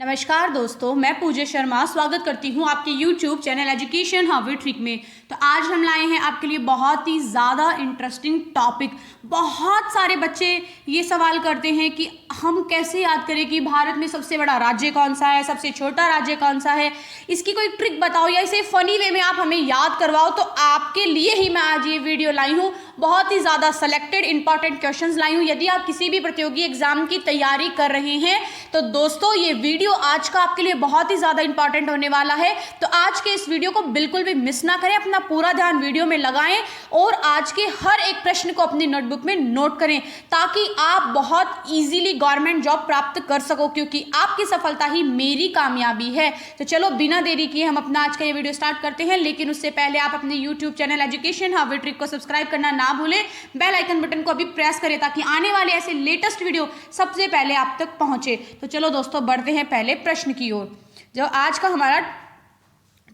नमस्कार दोस्तों, मैं पूजा शर्मा स्वागत करती हूँ आपके YouTube channel Education How We Trick में। तो आज हम लाए हैं आपके लिए बहुत ही ज़्यादा इंटरेस्टिंग टॉपिक। बहुत सारे बच्चे ये सवाल करते हैं कि हम कैसे याद करें कि भारत में सबसे बड़ा राज्य कौन सा है, सबसे छोटा राज्य कौन सा है। इसकी कोई ट्रिक बताओ या इसे फनी वे में आप हमें याद करवाओ। तो आपके लिए ही मैं आज ये वीडियो लाई हूँ। बहुत ही ज़्यादा सेलेक्टेड इंपॉर्टेंट क्वेश्चंस लाई हूँ। यदि आप किसी भी प्रतियोगी एग्जाम की तैयारी कर रहे हैं तो दोस्तों ये वीडियो आज का आपके लिए बहुत ही ज़्यादा इंपॉर्टेंट होने वाला है। तो आज के इस वीडियो को बिल्कुल भी मिस ना करें, अपना पूरा ध्यान वीडियो में लगाएं और आज के हर एक प्रश्न को अपनी नोटबुक में नोट करें ताकि आप बहुत ईजिली गवर्नमेंट जॉब प्राप्त कर सको, क्योंकि आपकी सफलता ही मेरी कामयाबी है। तो चलो बिना देरी किए हम अपना आज का ये वीडियो स्टार्ट करते हैं। लेकिन उससे पहले आप अपने YouTube channel Education How We Trick को सब्सक्राइब करना ना भूलें। बेल आइकन बटन को अभी प्रेस करें ताकि आने वाले ऐसे लेटेस्ट वीडियो सबसे पहले आप तक पहुंचे। तो चलो दोस्तों बढ़ते हैं पहले प्रश्न की ओर। जो आज का हमारा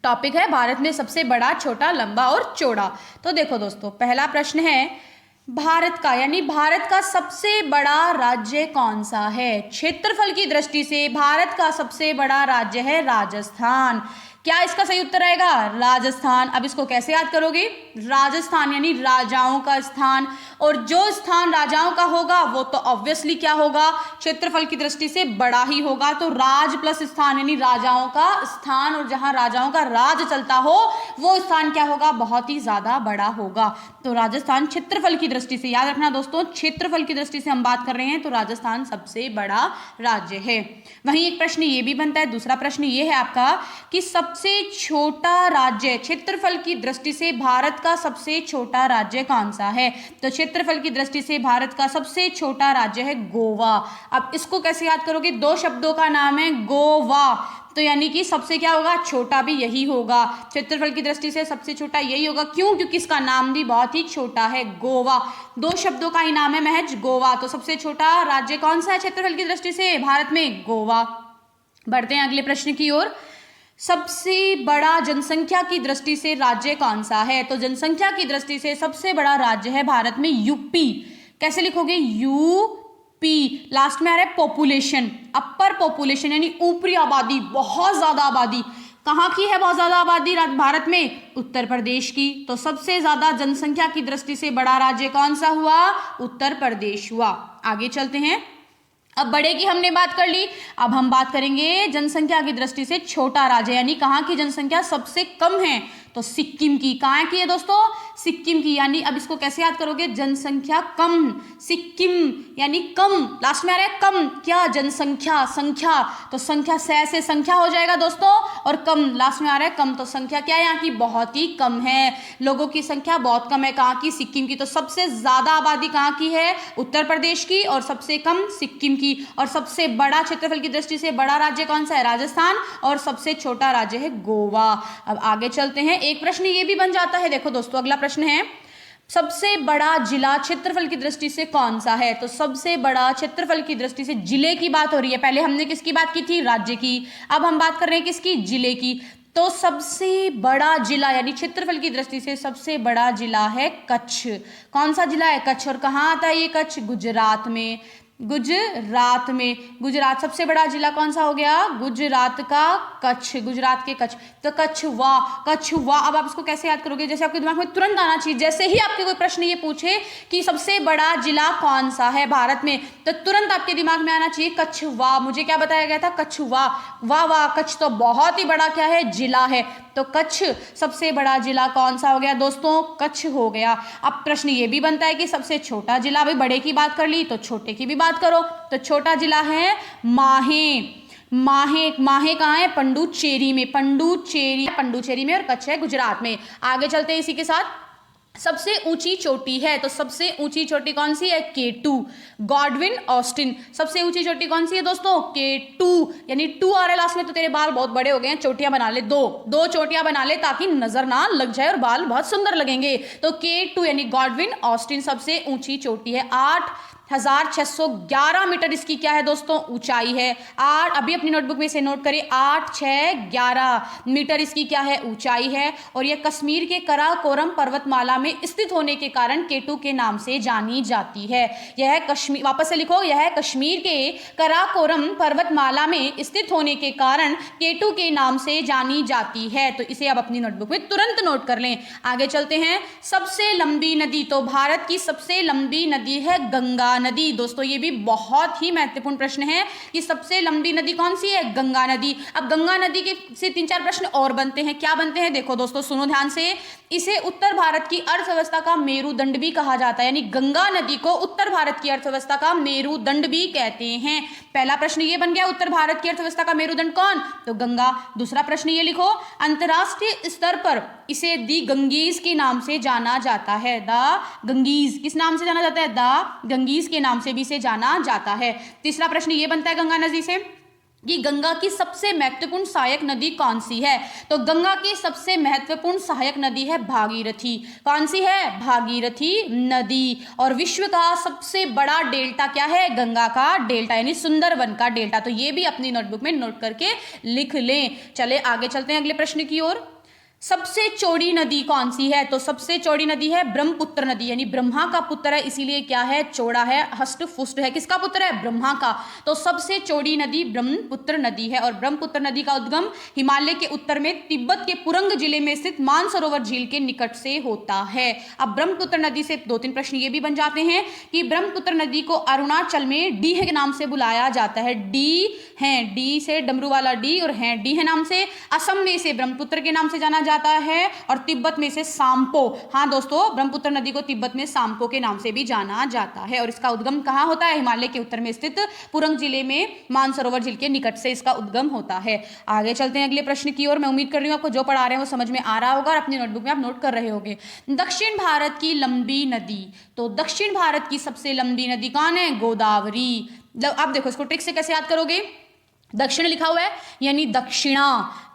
टॉपिक है भारत में सबसे बड़ा, छोटा, लंबा और चौड़ा। तो देखो दोस्तों, पहला प्रश्न है भारत का यानी भारत का सबसे बड़ा राज्य कौन सा है। क्षेत्रफल की दृष्टि से भारत का सबसे बड़ा राज्य है राजस्थान। क्या इसका सही उत्तर आएगा? राजस्थान। अब इसको कैसे याद करोगे? राजस्थान यानी राजाओं का स्थान, और जो स्थान राजाओं का होगा वो तो ऑब्वियसली क्या होगा, क्षेत्रफल की दृष्टि से बड़ा ही होगा। तो राज प्लस स्थान यानी राजाओं का स्थान, और जहां राजाओं का राज चलता हो वो स्थान क्या होगा, बहुत ही ज्यादा बड़ा होगा। तो राजस्थान क्षेत्रफल की दृष्टि से, याद रखना दोस्तों, क्षेत्रफल की दृष्टि से हम बात कर रहे हैं तो राजस्थान सबसे बड़ा राज्य है। वहीं एक प्रश्न ये भी बनता है, दूसरा प्रश्न ये है आपका कि सबसे छोटा राज्य, क्षेत्रफल की दृष्टि से भारत का सबसे छोटा राज्य कौन सा है। तो क्षेत्रफल की दृष्टि से भारत का सबसे छोटा राज्य है गोवा। अब इसको कैसे याद करोगे? दो शब्दों का नाम है गोवा, तो यानी कि सबसे क्या होगा, छोटा भी यही होगा। क्षेत्रफल की दृष्टि से सबसे छोटा यही होगा। क्यों? क्योंकि इसका नाम भी बहुत ही छोटा है, गोवा। दो शब्दों का ही नाम है महज गोवा। तो सबसे छोटा राज्य कौन सा है क्षेत्रफल की दृष्टि से भारत में? गोवा। बढ़ते हैं अगले प्रश्न की ओर। सबसे बड़ा जनसंख्या की दृष्टि से राज्य कौन सा है। तो जनसंख्या की दृष्टि से सबसे बड़ा राज्य है भारत में यूपी। कैसे लिखोगे? यूपी। लास्ट में आ रहा है पॉपुलेशन, अपर पॉपुलेशन यानी ऊपरी आबादी, बहुत ज्यादा आबादी। कहाँ की है बहुत ज्यादा आबादी भारत में? उत्तर प्रदेश की। तो सबसे ज्यादा जनसंख्या की दृष्टि से बड़ा राज्य कौन सा हुआ? उत्तर प्रदेश हुआ। आगे चलते हैं। अब बड़े की हमने बात कर ली, अब हम बात करेंगे जनसंख्या की दृष्टि से छोटा राज्य, यानी कहाँ की जनसंख्या सबसे कम है। तो सिक्किम की। कहाँ की है दोस्तों? सिक्किम की। यानी अब इसको कैसे याद करोगे? जनसंख्या कम, सिक्किम यानी कम। लास्ट में आ रहा है कम, क्या? जनसंख्या, संख्या। तो संख्या से संख्या हो जाएगा दोस्तों, और कम लास्ट में आ रहा है कम। तो संख्या क्या है यहाँ की? बहुत ही कम है, लोगों की संख्या बहुत कम है। कहाँ की? सिक्किम की। तो सबसे ज्यादा आबादी कहाँ की है? उत्तर प्रदेश की, और सबसे कम सिक्किम की। और सबसे बड़ा क्षेत्रफल की दृष्टि से बड़ा राज्य कौन सा है? राजस्थान। और सबसे छोटा राज्य है गोवा। अब आगे चलते हैं। एक प्रश्न ये भी बन जाता है, देखो दोस्तों अगला प्रश्न है सबसे बड़ा जिला क्षेत्रफल की दृष्टि से कौन सा है। तो सबसे बड़ा क्षेत्रफल की दृष्टि से जिले की बात हो रही है। पहले हमने किसकी बात की थी? राज्य की। अब हम बात कर रहे हैं किसकी? जिले की। तो सबसे बड़ा जिला यानी क्षेत्रफल की दृष्टि से सबसे बड़ा जिला है कच्छ। कौन सा जिला है? कच्छ। और कहाँ आता है ये कच्छ? गुजरात में। गुजरात में। गुजरात सबसे बड़ा जिला कौन सा हो गया? गुजरात का कच्छ, गुजरात के कच्छ। तो कच्छवा, कच्छवा। अब आप इसको कैसे याद करोगे? जैसे आपके दिमाग में तुरंत आना चाहिए, जैसे ही आपके कोई प्रश्न ये पूछे कि सबसे बड़ा जिला कौन सा है भारत में, तो तुरंत आपके दिमाग में आना चाहिए कच्छवा। मुझे क्या बताया गया था? कच्छवा। वाह वाह, कच्छ तो बहुत ही बड़ा क्या है? जिला है। तो कच्छ सबसे बड़ा जिला कौन सा हो गया दोस्तों? कच्छ हो गया। अब प्रश्न ये भी बनता है कि सबसे छोटा जिला, भाई बड़े की बात कर ली तो छोटे की भी बात करो। तो छोटा जिला है माहे। माहे, माहे कहाँ है? पंडुचेरी में। पंडुचेरी में, और कच्छ है गुजरात में। आगे चलते हैं इसी के साथ। सबसे ऊंची चोटी है, तो सबसे ऊंची चोटी कौन सी है? K2। Godwin Austen. सबसे ऊंची चोटी कौन सी है दोस्तों? K2 यानी 2 आ रहा है लास्ट में। तो तेरे बाल बहुत बड़े हो गए हैं, चोटियां बना ले, दो चोटियां बना ले ताकि नजर ना लग जाए और बाल बहुत सुंदर लगेंगे। तो K2 यानी गॉडविन ऑस्टिन सबसे ऊंची चोटी है। 8 8,611 मीटर इसकी क्या है दोस्तों, ऊंचाई है। अभी अपनी नोटबुक में इसे नोट करें, 8,611 मीटर इसकी क्या है, ऊंचाई है। और यह कश्मीर के कराकोरम पर्वतमाला में स्थित होने के कारण केटू के नाम से जानी जाती है। यह कश्मीर, वापस से लिखो, यह कश्मीर के कराकोरम पर्वतमाला में स्थित होने के कारण केटू के नाम से जानी जाती है। तो इसे अब अपनी नोटबुक में तुरंत नोट कर लें। आगे चलते हैं। सबसे लंबी नदी, तो भारत की सबसे लंबी नदी है गंगा नदी। दोस्तों ये भी बहुत ही महत्वपूर्ण प्रश्न है कि सबसे लंबी नदी कौन सी है, गंगा नदी। अब गंगा नदी के से 3-4 प्रश्न और बनते हैं। क्या बनते हैं, देखो दोस्तों सुनो ध्यान से। इसे उत्तर भारत की अर्थव्यवस्था का मेरुदंड भी कहा जाता है, यानी गंगा नदी को उत्तर भारत की अर्थव्यवस्था का मेरुदंड भी कहते हैं। पहला प्रश्न ये बन गया, उत्तर भारत की अर्थव्यवस्था का मेरुदंड कौन, तो गंगा। दूसरा प्रश्न ये लिखो, अंतरराष्ट्रीय स्तर पर इसे दी गंगीज के नाम से जाना जाता है। द गंगीज किस नाम से जाना जाता है, द गंगीज के नाम से भी इसे जाना जाता है। तीसरा प्रश्न ये बनता है गंगा नदी से कि गंगा की सबसे महत्वपूर्ण सहायक नदी कौन सी है, तो गंगा की सबसे महत्वपूर्ण सहायक नदी है भागीरथी। कौन सी है, भागीरथी नदी। और विश्व का सबसे बड़ा डेल्टा क्या है, गंगा का डेल्टा, यानी सुंदरवन का डेल्टा। तो ये भी अपनी नोटबुक में नोट करके लिख लें। चले आगे चलते हैं अगले प्रश्न की ओर। सबसे चौड़ी नदी कौन सी है, तो सबसे चौड़ी नदी है ब्रह्मपुत्र नदी, यानी ब्रह्मा का पुत्र है इसीलिए क्या है, चौड़ा है, हष्ट पुष्ट है। किसका पुत्र है, ब्रह्मा का। तो सबसे चौड़ी नदी ब्रह्मपुत्र नदी है। और ब्रह्मपुत्र नदी का उद्गम हिमालय के उत्तर में तिब्बत के पुरंग जिले में स्थित मानसरोवर झील के निकट से होता है। अब ब्रह्मपुत्र नदी से 2-3 प्रश्न ये भी बन जाते हैं कि ब्रह्मपुत्र नदी को अरुणाचल में डीह के नाम से बुलाया जाता है। डी है, डी से डमरू वाला डी, और है डी है नाम से। असम में इसे ब्रह्मपुत्र के नाम से जाना जाता है, और तिब्बत में इसे सांपो। हाँ दोस्तों, ब्रह्मपुत्र नदी को तिब्बत में सांपो के नाम से भी जाना जाता है। और इसका उद्गम कहाँ होता है, हिमालय के उत्तर में स्थित पुरंग जिले में मानसरोवर झील के निकट से इसका उद्गम होता है। आगे चलते हैं अगले प्रश्न की ओर। मैं उम्मीद कर रही हूँ आपको जो पढ़ा रहे हैं वो समझ में आ रहा होगा और अपनी नोटबुक में आप नोट कर रहे होंगे। दक्षिण भारत की लंबी नदी, तो दक्षिण भारत की सबसे लंबी नदी कौन है, गोदावरी। अब देखो इसको ट्रिक से कैसे याद करोगे। दक्षिण लिखा हुआ है यानी दक्षिणा,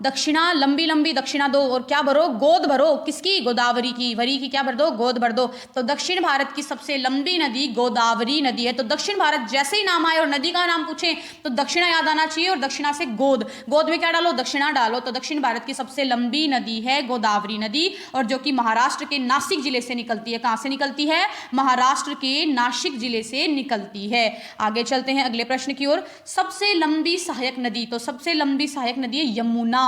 दक्षिणा लंबी लंबी दक्षिणा दो, और क्या भरो, गोद भरो, किसकी, गोदावरी की, वरी की क्या भर दो, गोद भर दो। तो दक्षिण भारत की सबसे लंबी नदी गोदावरी नदी है। तो दक्षिण भारत जैसे ही नाम आए और नदी का नाम पूछे तो दक्षिणा याद आना चाहिए, और दक्षिणा से गोद, गोद में क्या डालो, दक्षिणा डालो। तो दक्षिण भारत की सबसे लंबी नदी है गोदावरी नदी, और जो कि महाराष्ट्र के नासिक जिले से निकलती है। कहाँ से निकलती है, महाराष्ट्र के नासिक जिले से निकलती है। आगे चलते हैं अगले प्रश्न की ओर। सबसे लंबी सहायक नदी, तो सबसे लंबी सहायक नदी है यमुना।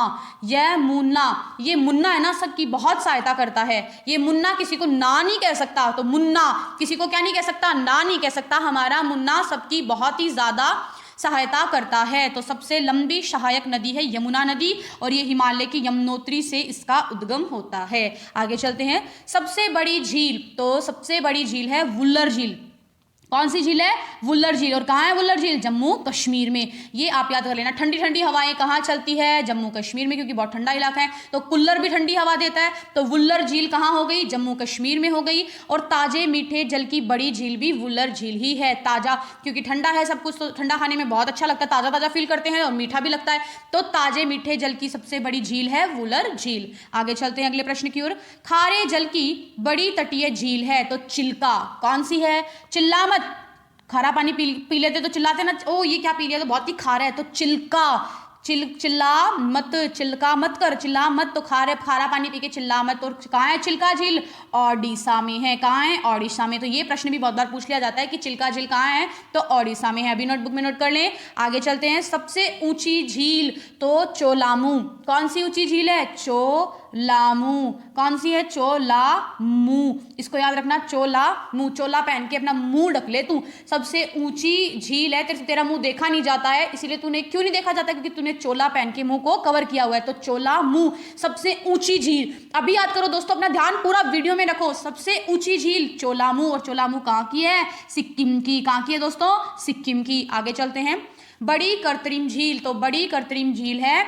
यमुना, ये मुन्ना है ना, सबकी बहुत सहायता करता है। ये मुन्ना किसी को ना नहीं कह सकता, तो मुन्ना किसी को क्या नहीं कह सकता, ना नहीं कह सकता। हमारा मुन्ना सबकी बहुत ही ज्यादा सहायता करता है। तो सबसे लंबी सहायक नदी है यमुना नदी, और ये हिमालय की यमुनोत्री से इसका उद्गम होता है। आगे चलते हैं। सबसे बड़ी झील, तो सबसे बड़ी झील है वुल्लर झील। कौन सी झील है, वुल्लर झील। और कहाँ है वुल्लर झील, जम्मू कश्मीर में। ये आप याद कर लेना। ठंडी ठंडी हवाएं कहाँ चलती है, जम्मू कश्मीर में, क्योंकि बहुत ठंडा इलाका है। तो कुल्लर भी ठंडी हवा देता है, तो वुल्लर झील कहाँ हो गई, जम्मू कश्मीर में हो गई। और ताजे मीठे जल की बड़ी झील भी वुल्लर झील ही है। ताजा, क्योंकि ठंडा है सब कुछ, तो ठंडा खाने में बहुत अच्छा लगता है, ताजा ताजा फील करते हैं और मीठा भी लगता है। तो ताजे मीठे जल की सबसे बड़ी झील है वुल्लर झील। आगे चलते हैं अगले प्रश्न की ओर। खारे जल की बड़ी तटीय झील है, तो चिल्का। कौन सी है, चिल्ला मत, खारा पानी पी लेते तो चिल्लाते ना, ओ ये क्या पी लिया, तो बहुत ही खारा है। तो चिल्का, चिल्ला मत, चिल्का मत कर, चिल्ला मत, तो खारा पानी पी के चिल्ला मत। और कहाँ है चिल्का झील, ओडिशा में है। कहाँ है, ओडिशा में। तो ये प्रश्न भी बहुत बार पूछ लिया जाता है कि चिल्का झील कहाँ है, तो ओडिशा में है। अभी नोटबुक में नोट कर लें। आगे चलते हैं। सबसे ऊंची झील, तो चोलामू। कौन सी ऊंची झील है, चोलामू। कौन सी है, चोलामू। इसको याद रखना, चोलामू। चोला पहन के अपना मुंह ढक ले तू। सबसे ऊंची झील है, तेरा मुंह देखा नहीं जाता है, इसीलिए तूने क्यों नहीं देखा जाता, क्योंकि तूने चोला पहन के मुंह को कवर किया हुआ है। तो चोलामू सबसे ऊंची झील। अभी याद करो दोस्तों, अपना ध्यान पूरा वीडियो में रखो। सबसे ऊंची झील चोलामू, और चोलामू कहाँ की है, सिक्किम की। कहाँ की है दोस्तों, सिक्किम की। आगे चलते हैं। बड़ी कृत्रिम झील, तो बड़ी कृत्रिम झील है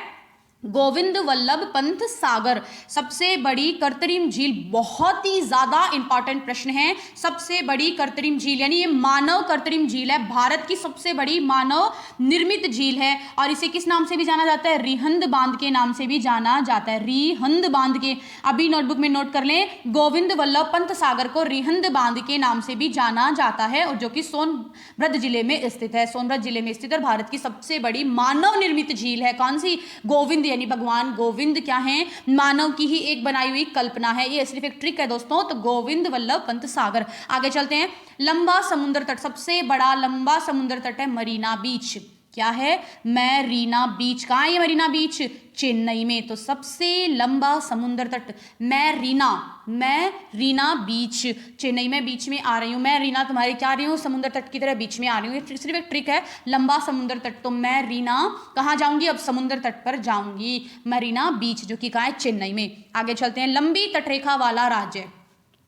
गोविंद वल्लभ पंत सागर सबसे बड़ी कृत्रिम झील, बहुत ही ज्यादा इंपॉर्टेंट प्रश्न है। सबसे बड़ी कृत्रिम झील यानी ये मानव कृत्रिम झील है, भारत की सबसे बड़ी मानव निर्मित झील है और इसे किस नाम से भी जाना जाता है? रिहंद बांध के नाम से भी जाना जाता है, रिहंद बांध के। अभी नोटबुक में नोट कर लें, गोविंद वल्लभ पंत सागर को रिहंद बांध के नाम से भी जाना जाता है और जो कि सोनभद्र जिले में स्थित है, सोनभद्र जिले में स्थित और भारत की सबसे बड़ी मानव निर्मित झील है। कौन सी? गोविंद, यानी भगवान गोविंद क्या है? मानव की ही एक बनाई हुई कल्पना है, ये सिर्फ एक ट्रिक है दोस्तों। तो गोविंद वल्लभ पंत सागर। आगे चलते हैं, लंबा समुद्र तट, सबसे बड़ा लंबा समुद्र तट है मरीना बीच। क्या है? मैरीना बीच। कहाँ है ये मरीना बीच? चेन्नई में। तो सबसे लंबा समुद्र तट मैरीना बीच, चेन्नई में बीच में आ रही हूँ मैं, रीना तुम्हारी क्या आ रही हूँ? समुद्र तट की तरह बीच में आ रही हूँ। ये सिर्फ एक ट्रिक है, लंबा समुद्र तट। तो मैं रीना कहाँ जाऊंगी? अब समुद्र तट पर जाऊंगी, मरीना बीच, जो कि कहाँ है? चेन्नई में। आगे चलते हैं, लंबी तटरेखा वाला राज्य,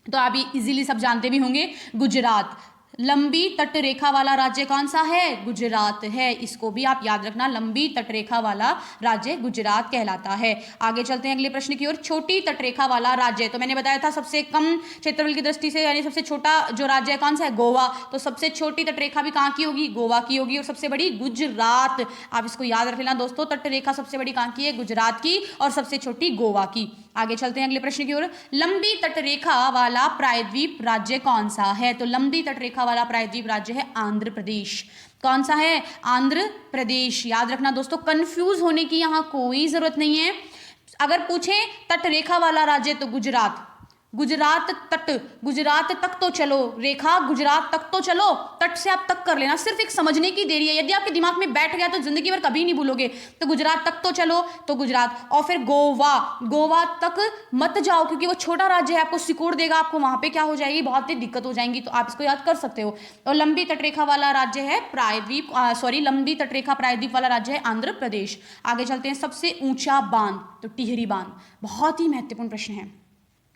तो आप इजीली सब जानते भी होंगे, गुजरात। लंबी तटरेखा वाला राज्य कौन सा है? गुजरात है। इसको भी आप याद रखना, लंबी तटरेखा वाला राज्य गुजरात कहलाता है। आगे चलते हैं अगले प्रश्न की ओर, छोटी तटरेखा वाला राज्य, तो मैंने बताया था सबसे कम क्षेत्रफल की दृष्टि से यानी सबसे छोटा जो राज्य है कौन सा है? गोवा। तो सबसे छोटी तटरेखा भी कहाँ की होगी? गोवा की होगी। और सबसे बड़ी गुजरात, आप इसको याद रख लेना दोस्तों, तटरेखा सबसे बड़ी कहाँ की है? गुजरात की, और सबसे छोटी गोवा की। आगे चलते हैं अगले प्रश्न की ओर, लंबी तटरेखा वाला प्रायद्वीप राज्य कौन सा है? तो लंबी तटरेखा वाला प्रायद्वीप राज्य है आंध्र प्रदेश। कौन सा है? आंध्र प्रदेश। याद रखना दोस्तों, कंफ्यूज होने की यहां कोई जरूरत नहीं है। अगर पूछे तटरेखा वाला राज्य तो गुजरात, गुजरात तक तो चलो, रेखा गुजरात तक तो चलो, तट से आप तक कर लेना, सिर्फ एक समझने की देरी है। यदि आपके दिमाग में बैठ गया तो जिंदगी भर कभी नहीं भूलोगे। तो गुजरात तक तो चलो, तो गुजरात, और फिर गोवा तक मत जाओ क्योंकि वो छोटा राज्य है, आपको सिकोड़ देगा, आपको वहां पे क्या हो जाएगी? बहुत ही दिक्कत हो जाएंगी। तो आप इसको याद कर सकते हो। और लंबी तटरेखा वाला राज्य है लंबी तटरेखा प्रायद्वीप वाला राज्य है आंध्र प्रदेश। आगे चलते हैं, सबसे ऊंचा बांध, तो टिहरी बांध, बहुत ही महत्वपूर्ण प्रश्न है।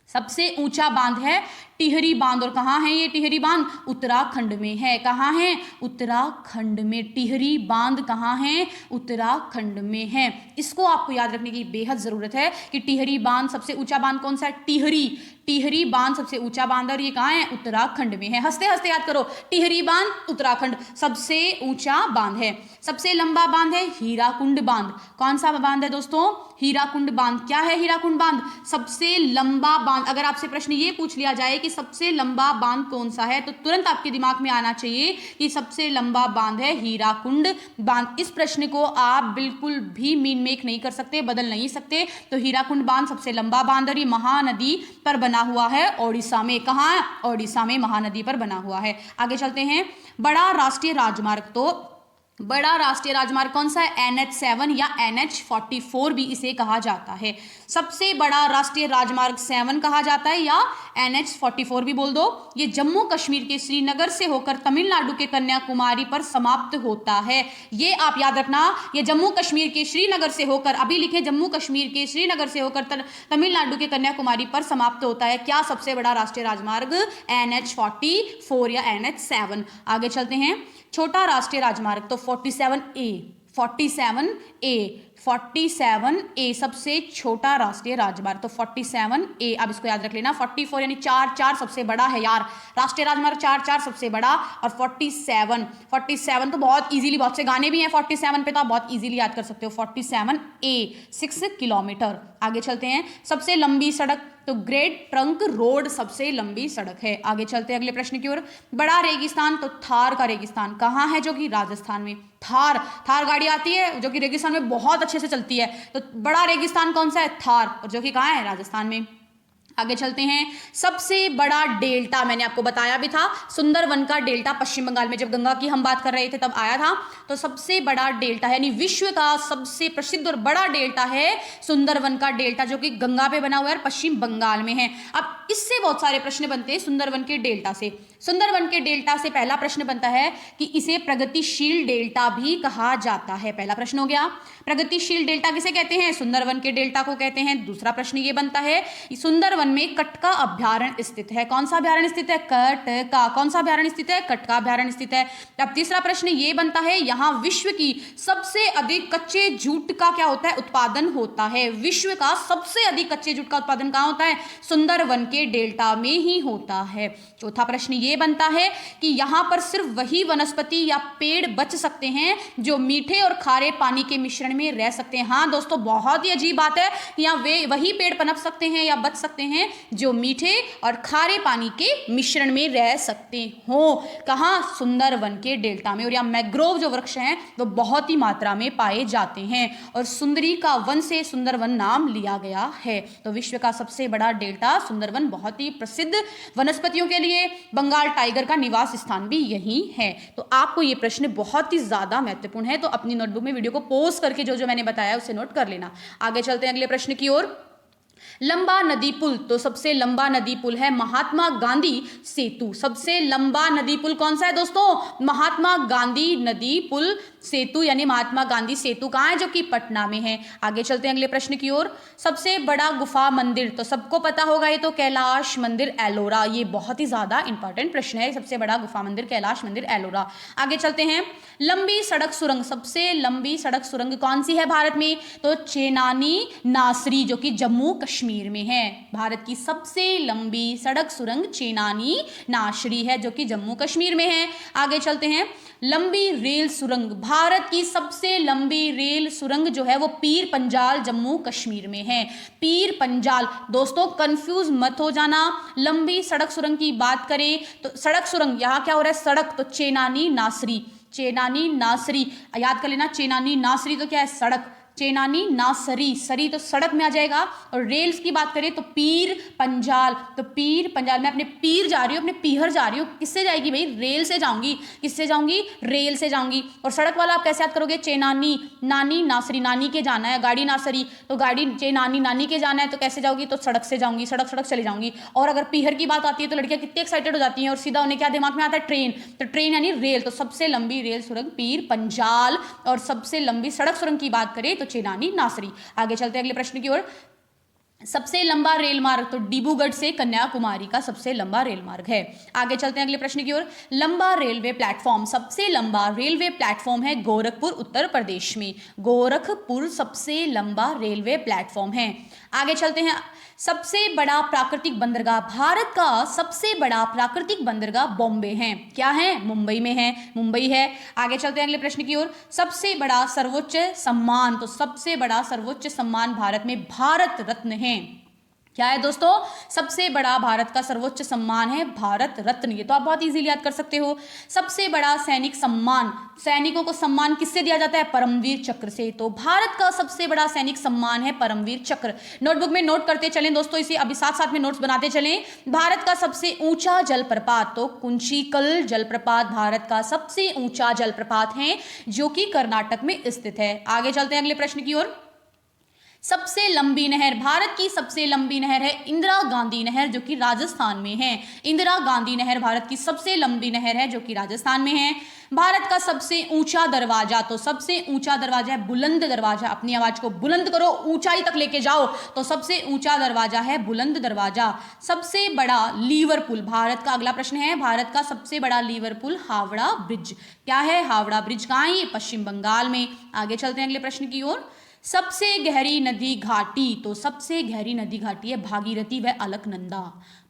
सबसे ऊंचा बांध है टिहरी बांध, और कहाँ है ये टिहरी बांध? उत्तराखंड में है। कहाँ है? उत्तराखंड में। टिहरी बांध कहाँ है? उत्तराखंड में है। इसको आपको याद रखने की बेहद जरूरत है कि टिहरी बांध, सबसे ऊंचा बांध कौन सा है? टिहरी बांध सबसे ऊंचा बांध, और ये कहाँ है? उत्तराखंड में है। हंसते हंसते याद करो, टिहरी बांध उत्तराखंड सबसे ऊंचा बांध है। सबसे लंबा बांध है हीराकुंड बांध। कौन सा बांध है दोस्तों? हीराकुंड बांध। क्या है हीराकुंड बांध? सबसे लंबा बांध। अगर आपसे प्रश्न ये पूछ लिया जाए कि सबसे लंबा बांध कौन सा है, तो तुरंत आपके दिमाग में आना चाहिए कि सबसे लंबा बांध है हीराकुंड बांध। इस प्रश्न को आप बिल्कुल भी मीन मेक नहीं कर सकते, बदल नहीं सकते। तो हीराकुंड बांध सबसे लंबा बांध, और ये महानदी पर बना हुआ है ओडिशा में। कहाँ? ओडिशा में महानदी पर बना हुआ है। आगे चलते हैं, बड़ा राष्ट्रीय राजमार्ग, तो बड़ा राष्ट्रीय राजमार्ग कौन सा है? NH7 या NH44 भी इसे कहा जाता है। सबसे बड़ा राष्ट्रीय राजमार्ग 7 कहा जाता है या NH44 भी बोल दो। ये जम्मू कश्मीर के श्रीनगर से होकर तमिलनाडु के कन्याकुमारी पर समाप्त होता है। ये आप याद रखना, ये जम्मू कश्मीर के श्रीनगर से होकर, अभी लिखे जम्मू कश्मीर के श्रीनगर से होकर तमिलनाडु के कन्याकुमारी पर समाप्त होता है। क्या सबसे बड़ा राष्ट्रीय राजमार्ग? NH44 या NH7। आगे चलते हैं, छोटा राष्ट्रीय राजमार्ग, तो 47A सबसे छोटा राष्ट्रीय राजमार्ग, तो 47A। अब इसको याद रख लेना, 44 यानी 4 सबसे बड़ा है यार, राष्ट्रीय राजमार्ग 4 सबसे बड़ा, और 47 तो बहुत इजीली, बहुत से गाने भी हैं 47 पे, तो आप बहुत इजीली याद कर सकते हो। 47A 6 kilometre. आगे चलते हैं, सबसे लंबी सड़क, तो ग्रेट ट्रंक रोड सबसे लंबी सड़क है। आगे चलते हैं अगले प्रश्न की ओर, बड़ा रेगिस्तान, तो थार का रेगिस्तान कहाँ है? जो कि राजस्थान में। थार गाड़ी आती है जो कि रेगिस्तान में बहुत अच्छे से चलती है। तो बड़ा रेगिस्तान कौन सा है? थार, और जो कि कहाँ है? राजस्थान में। आगे चलते हैं, सबसे बड़ा डेल्टा, मैंने आपको बताया भी था, सुंदरवन का डेल्टा पश्चिम बंगाल में, जब गंगा की हम बात कर रहे थे तब आया था। तो सबसे बड़ा डेल्टा यानी विश्व का सबसे प्रसिद्ध और बड़ा डेल्टा है सुंदरवन का डेल्टा, जो कि गंगा पे बना हुआ है और पश्चिम बंगाल में है। अब इससे बहुत सारे प्रश्न बनते हैं सुंदरवन के डेल्टा से। सुंदरवन के डेल्टा से पहला प्रश्न बनता है कि इसे प्रगतिशील डेल्टा भी कहा जाता है। पहला प्रश्न हो गया, प्रगतिशील डेल्टा किसे कहते हैं? सुंदरवन के डेल्टा को कहते हैं। दूसरा प्रश्न ये बनता है, सुंदरवन में कटका अभ्यारण्य स्थित है। कौन सा अभ्यारण्य स्थित है? कटका। कौन सा अभ्यारण्य स्थित है? कटका अभ्यारण्य स्थित है। अब तीसरा प्रश्न ये बनता है, यहाँ विश्व की सबसे अधिक कच्चे जूट का क्या होता है? उत्पादन होता है। विश्व का सबसे अधिक कच्चे जूट का उत्पादन कहाँ होता है? सुंदरवन के डेल्टा में ही होता है। चौथा प्रश्न ये बनता है कि यहाँ पर सिर्फ वही वनस्पति या पेड़ बच सकते हैं जो मीठे और खारे पानी के मिश्रण में रह सकते हैं। हाँ दोस्तों, बहुत ही अजीब बात है, यहाँ वे वही पेड़ पनप सकते हैं या बच सकते हैं जो मीठे और खारे पानी के मिश्रण में रह सकते हो। कहाँ? सुंदरवन के डेल्टा में। और यहाँ मैंग्रोव जो वृक्ष हैं वो बहुत ही मात्रा में पाए जाते हैं और सुंदरी का वन से सुंदरवन नाम लिया गया है। तो विश्व का सबसे बड़ा डेल्टा सुंदरवन, बहुत ही प्रसिद्ध वनस्पतियों के लिए बंगाल टाइगर का निवास स्थान भी यही है। तो आपको ये प्रश्न बहुत ही ज्यादा महत्वपूर्ण है, तो अपनी नोटबुक में वीडियो को पॉज करके जो जो मैंने बताया उसे नोट कर लेना। आगे चलते हैं अगले प्रश्न की ओर। लंबा नदी पुल, तो सबसे लंबा नदी पुल है महात्मा गांधी सेतु। सबसे लंबा नदी पुल कौन सा है दोस्तों? महात्मा गांधी नदी पुल सेतु, यानी महात्मा गांधी सेतु कहाँ है? जो कि पटना में है। आगे चलते हैं अगले प्रश्न की ओर। सबसे बड़ा गुफा मंदिर, तो सबको पता होगा ये तो कैलाश मंदिर एलोरा। ये बहुत ही ज्यादा इंपॉर्टेंट प्रश्न है, सबसे बड़ा गुफा मंदिर कैलाश मंदिर एलोरा। आगे चलते हैं, लंबी सड़क सुरंग, सबसे लंबी सड़क सुरंग कौन सी है भारत में? तो चेनानी नासरी, जो कि जम्मू कश्मीर में है। भारत की सबसे लंबी सड़क सुरंग चेनानी नासरी है, जो कि जम्मू कश्मीर में है। आगे चलते हैं, लंबी रेल सुरंग, भारत की सबसे लंबी रेल सुरंग जो है वो पीर पंजाल जम्मू कश्मीर में है। पीर पंजाल, दोस्तों कंफ्यूज मत हो जाना। लंबी सड़क सुरंग की बात करें तो सड़क सुरंग, यहाँ क्या हो रहा है? सड़क, तो चेनानी नासरी, चेनानी नासरी याद कर लेना। चेनानी नासरी तो क्या है? सड़क। चेनानी नासरी, सरी तो सड़क में आ जाएगा। और रेल्स की बात करें तो पीर पंजाल, तो पीर पंजाल, मैं अपने पीर जा रही हूँ, अपने पीहर जा रही हूँ, किससे जाएगी भाई? रेल से जाऊंगी। किससे जाऊंगी? रेल से जाऊंगी। और सड़क वाला आप कैसे याद करोगे? चेनानी नानी नासरी, नानी के जाना है, गाड़ी नासरी, तो गाड़ी चेनानी नानी के जाना है, तो कैसे जाऊंगी? तो सड़क से जाऊंगी, सड़क सड़क चले जाऊंगी। और अगर पीहर की बात आती है तो लड़कियां कितनी एक्साइटेड हो जाती हैं और सीधा उन्हें क्या दिमाग में आता है? ट्रेन। तो ट्रेन यानी रेल, तो सबसे लंबी रेल सुरंग पीर पंजाल। और सबसे लंबी सड़क सुरंग की बात करें तो चेनानी नासरी। आगे चलते हैं अगले प्रश्न की ओर। सबसे लंबा रेल मार्ग, तो डिब्रूगढ़ से कन्याकुमारी का सबसे लंबा रेल मार्ग है। आगे चलते हैं अगले प्रश्न की ओर। लंबा रेलवे प्लेटफॉर्म, सबसे लंबा रेलवे प्लेटफॉर्म है गोरखपुर उत्तर प्रदेश में। गोरखपुर सबसे लंबा रेलवे प्लेटफॉर्म है। आगे चलते हैं, सबसे बड़ा प्राकृतिक बंदरगाह, भारत का सबसे बड़ा प्राकृतिक बंदरगाह बॉम्बे है। क्या है? मुंबई में है, मुंबई है। आगे चलते हैं अगले प्रश्न की ओर। सबसे बड़ा सर्वोच्च सम्मान, तो सबसे बड़ा सर्वोच्च सम्मान भारत में भारत रत्न है। क्या है दोस्तों? सबसे बड़ा भारत का सर्वोच्च सम्मान है भारत रत्न। ये तो आप बहुत इजीली याद कर सकते हो। सबसे बड़ा सैनिक सम्मान, सैनिकों को सम्मान किससे दिया जाता है? परमवीर चक्र से। तो भारत का सबसे बड़ा सैनिक सम्मान है परमवीर चक्र। नोटबुक में नोट करते चलें दोस्तों, इसे अभी साथ साथ में नोट्स बनाते चलें। भारत का सबसे ऊंचा जलप्रपात, तो कुंचिकल जलप्रपात भारत का सबसे ऊंचा जलप्रपात है, जो कि कर्नाटक में स्थित है। आगे चलते हैं अगले प्रश्न की ओर। सबसे लंबी नहर, भारत की सबसे लंबी नहर है इंदिरा गांधी नहर, जो कि राजस्थान में है। इंदिरा गांधी नहर भारत की सबसे लंबी नहर है, जो कि राजस्थान में है। भारत का सबसे ऊंचा दरवाजा, तो सबसे ऊंचा दरवाजा है बुलंद दरवाजा। अपनी आवाज को बुलंद करो, ऊंचाई तक लेके जाओ, तो सबसे ऊंचा दरवाजा है बुलंद दरवाजा। सबसे बड़ा लीवर पुल, भारत का अगला प्रश्न है, भारत का सबसे बड़ा लीवर पुल हावड़ा ब्रिज। क्या है? हावड़ा ब्रिज कहाँ है? पश्चिम बंगाल में। आगे चलते हैं अगले प्रश्न की ओर। सबसे गहरी नदी घाटी, तो सबसे गहरी नदी घाटी है भागीरथी व अलकनंदा।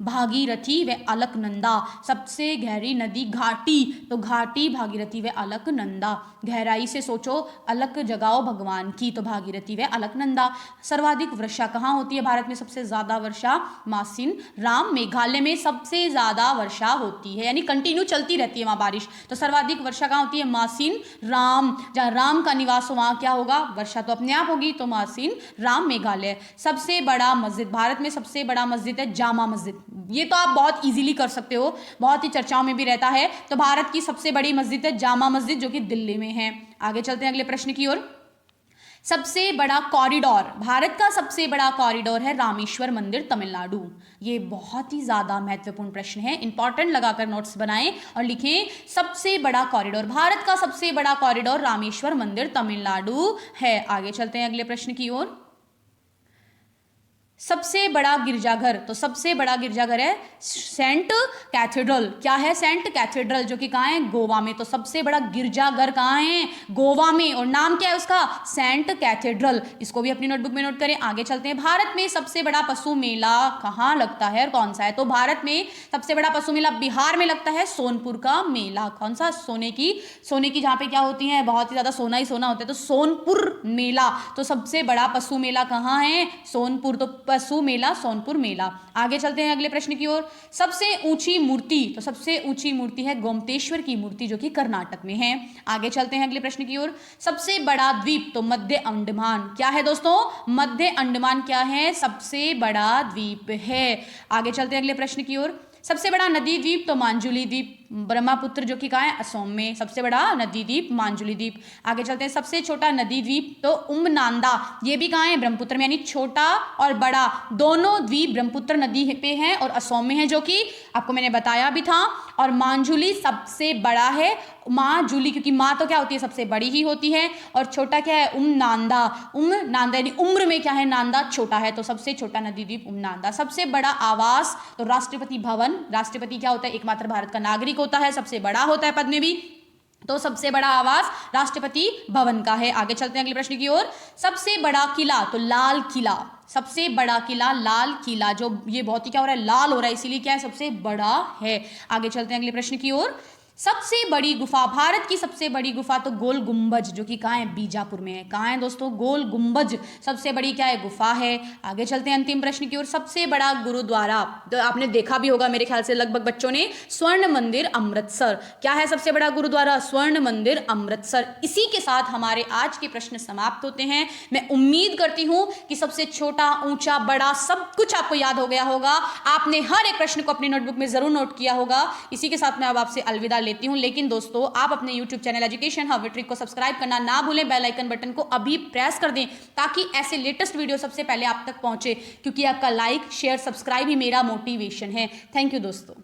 भागीरथी व अलकनंदा सबसे गहरी नदी घाटी, तो घाटी भागीरथी व अलकनंदा। गहराई से सोचो, अलक जगाओ भगवान की, तो भागीरथी व अलकनंदा। सर्वाधिक वर्षा कहाँ होती है भारत में? सबसे ज्यादा वर्षा मासिन राम मेघालय में सबसे ज्यादा वर्षा होती है, यानी कंटिन्यू चलती रहती है वहां बारिश। तो सर्वाधिक वर्षा कहाँ होती है? मासिन राम, जहाँ राम का निवास हो वहां क्या होगा? वर्षा तो अपने आप होगी, तो मासिन राम मेघालय। सबसे बड़ा मस्जिद, भारत में सबसे बड़ा मस्जिद है जामा मस्जिद। ये तो आप बहुत इजीली कर सकते हो, बहुत ही चर्चाओं में भी रहता है। तो भारत की सबसे बड़ी मस्जिद है जामा मस्जिद, जो कि दिल्ली में है। आगे चलते हैं अगले प्रश्न की ओर। सबसे बड़ा कॉरिडोर, भारत का सबसे बड़ा कॉरिडोर है रामेश्वर मंदिर, तमिलनाडु। ये बहुत ही ज़्यादा महत्वपूर्ण प्रश्न है, इंपॉर्टेंट लगाकर नोट्स बनाएं और लिखें। सबसे बड़ा कॉरिडोर, भारत का सबसे बड़ा कॉरिडोर रामेश्वर मंदिर, तमिलनाडु है। आगे चलते हैं अगले प्रश्न की ओर। सबसे बड़ा गिरजाघर, तो सबसे बड़ा गिरजाघर है सेंट कैथेड्रल। क्या है? सेंट कैथेड्रल, जो कि कहाँ है? गोवा में। तो सबसे बड़ा गिरजाघर कहाँ है? गोवा में। और नाम क्या है उसका? Saint Cathedral. इसको भी अपनी नोटबुक में नोट करें। आगे चलते हैं। भारत में सबसे बड़ा पशु मेला कहाँ लगता है और कौन सा है? तो भारत में सबसे बड़ा पशु मेला बिहार में लगता है, सोनपुर का मेला। कौन सा? सोने की जहाँ पे क्या होती है, बहुत ही ज्यादा सोना ही सोना होता है, तो सोनपुर मेला। तो सबसे बड़ा पशु मेला कहाँ है? सोनपुर। तो पशु मेला सोनपुर मेला। आगे चलते हैं अगले प्रश्न की ओर। सबसे ऊंची मूर्ति, तो सबसे ऊंची मूर्ति है गोमतेश्वर की मूर्ति, जो कि कर्नाटक में है। आगे चलते हैं अगले प्रश्न की ओर। सबसे बड़ा द्वीप, तो मध्य अंडमान। क्या है दोस्तों? मध्य अंडमान क्या है? सबसे बड़ा द्वीप है। आगे चलते हैं अगले प्रश्न की ओर। सबसे बड़ा नदी द्वीप, तो मांजुली द्वीप, ब्रह्मपुत्र, जो कि कहाँ है? असम में। सबसे बड़ा नदी द्वीप मांजुली द्वीप। आगे चलते हैं। सबसे छोटा नदी द्वीप, तो उमनांदा, ये भी कहाँ है? ब्रह्मपुत्र में। यानी छोटा और बड़ा दोनों द्वीप ब्रह्मपुत्र नदी पे हैं और असम में है, जो कि आपको मैंने बताया भी था। और मांजुली सबसे बड़ा है, मांजुली, क्योंकि माँ तो क्या होती है? सबसे बड़ी ही होती है। और छोटा क्या है? उमनांदा। उमनांदा यानी उम्र में क्या है? नांदा छोटा है, तो सबसे छोटा नदी द्वीप उमनांदा। सबसे बड़ा आवास, तो राष्ट्रपति भवन। राष्ट्रपति क्या होता है? एकमात्र भारत का नागरिक होता है, सबसे बड़ा होता है पद में भी। तो सबसे बड़ा आवास राष्ट्रपति भवन का है। आगे चलते हैं अगले प्रश्न की ओर। सबसे बड़ा किला, तो लाल किला। सबसे बड़ा किला लाल किला, जो ये बहुत ही क्या हो रहा है? लाल हो रहा है, इसीलिए क्या है? सबसे बड़ा है। आगे चलते हैं अगले प्रश्न की ओर। सबसे बड़ी गुफा, भारत की सबसे बड़ी गुफा, तो गोल गुंबज, जो कि कहाँ है? बीजापुर में है। कहाँ है दोस्तों? गोल गुंबज सबसे बड़ी क्या है? गुफा है। आगे चलते हैं अंतिम प्रश्न की ओर। सबसे बड़ा गुरुद्वारा, तो आपने देखा भी होगा मेरे ख्याल से लगभग बच्चों ने, स्वर्ण मंदिर अमृतसर। क्या है सबसे बड़ा गुरुद्वारा? स्वर्ण मंदिर अमृतसर। इसी के साथ हमारे आज के प्रश्न समाप्त होते हैं। मैं उम्मीद करती हूँ कि सबसे छोटा, ऊंचा, बड़ा सब कुछ आपको याद हो गया होगा। आपने हर एक प्रश्न को अपनी नोटबुक में जरूर नोट किया होगा। इसी के साथ मैं अब आपसे अलविदा लेती हूं। लेकिन दोस्तों, आप अपने YouTube channel education hub with trick को सब्सक्राइब करना ना भूलें। बेल आइकन बटन को अभी प्रेस कर दें ताकि ऐसे लेटेस्ट वीडियो सबसे पहले आप तक पहुंचे, क्योंकि आपका लाइक, शेयर, सब्सक्राइब ही मेरा मोटिवेशन है। थैंक यू दोस्तों।